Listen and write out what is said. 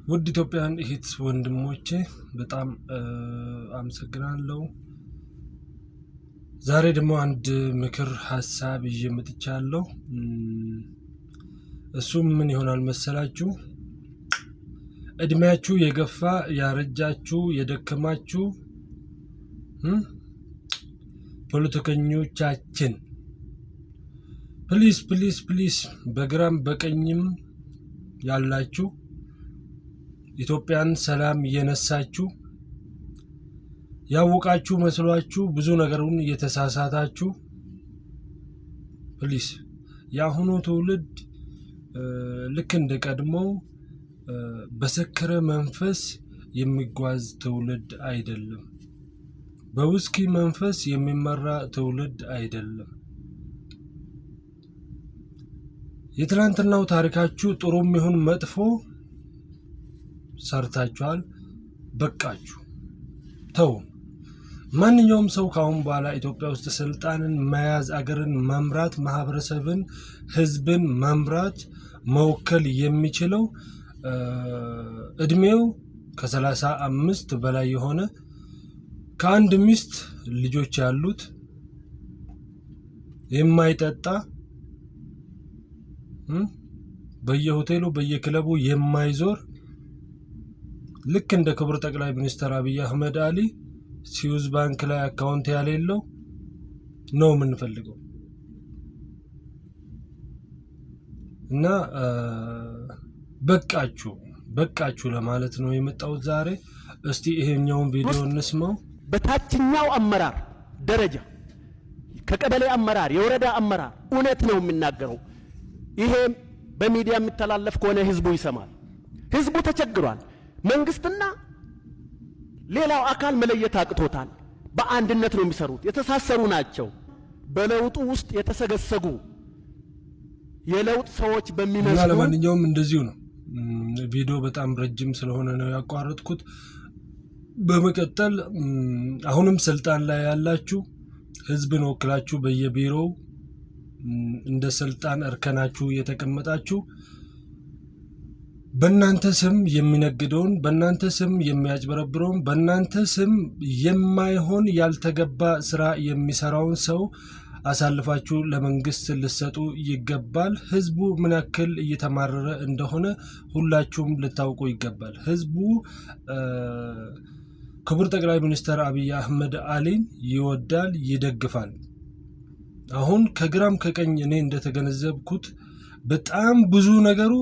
ውድ ኢትዮጵያን እህት ወንድሞቼ በጣም አመሰግናለሁ። ዛሬ ደግሞ አንድ ምክር ሐሳብ ይዤ መጥቻለሁ። እሱም ምን ይሆናል መሰላችሁ? እድሜያችሁ የገፋ ያረጃችሁ የደከማችሁ ፖለቲከኞቻችን ፕሊስ በግራም በቀኝም ያላችሁ ኢትዮጵያን ሰላም እየነሳችሁ ያወቃችሁ መስሏችሁ ብዙ ነገሩን እየተሳሳታችሁ ፕሊስ ያሁኑ ትውልድ ልክ እንደ ቀድሞው በሰከረ መንፈስ የሚጓዝ ትውልድ አይደለም። በውስኪ መንፈስ የሚመራ ትውልድ አይደለም። የትላንትናው ታሪካችሁ ጥሩም ይሁን መጥፎ ሰርታችኋል፣ በቃችሁ፣ ተው። ማንኛውም ሰው ካሁን በኋላ ኢትዮጵያ ውስጥ ስልጣንን መያዝ፣ አገርን መምራት፣ ማህበረሰብን፣ ህዝብን መምራት መወከል የሚችለው እድሜው ከ35 በላይ የሆነ ከአንድ ሚስት ልጆች ያሉት የማይጠጣ በየሆቴሉ በየክለቡ የማይዞር ልክ እንደ ክቡር ጠቅላይ ሚኒስትር አብይ አህመድ አሊ ሲዩዝ ባንክ ላይ አካውንት ያሌለው ነው የምንፈልገው። እና በቃችሁ ለማለት ነው የመጣሁት ዛሬ። እስቲ ይሄኛውን ቪዲዮ እንስማው። በታችኛው አመራር ደረጃ ከቀበሌ አመራር የወረዳ አመራር እውነት ነው የሚናገረው። ይሄ በሚዲያ የሚተላለፍ ከሆነ ህዝቡ ይሰማል። ህዝቡ ተቸግሯል። መንግስትና ሌላው አካል መለየት አቅቶታል። በአንድነት ነው የሚሰሩት፣ የተሳሰሩ ናቸው። በለውጡ ውስጥ የተሰገሰጉ የለውጥ ሰዎች በሚመስሉ ለማንኛውም እንደዚሁ ነው። ቪዲዮ በጣም ረጅም ስለሆነ ነው ያቋረጥኩት። በመቀጠል አሁንም ስልጣን ላይ ያላችሁ ህዝብን ወክላችሁ በየቢሮው እንደ ስልጣን እርከናችሁ የተቀመጣችሁ በእናንተ ስም የሚነግደውን፣ በእናንተ ስም የሚያጭበረብረውን፣ በእናንተ ስም የማይሆን ያልተገባ ስራ የሚሰራውን ሰው አሳልፋችሁ ለመንግስት ልሰጡ ይገባል። ህዝቡ ምን ያክል እየተማረረ እንደሆነ ሁላችሁም ልታውቁ ይገባል። ህዝቡ ክቡር ጠቅላይ ሚኒስትር አብይ አህመድ አሊን ይወዳል፣ ይደግፋል። አሁን ከግራም ከቀኝ እኔ እንደተገነዘብኩት በጣም ብዙ ነገሩ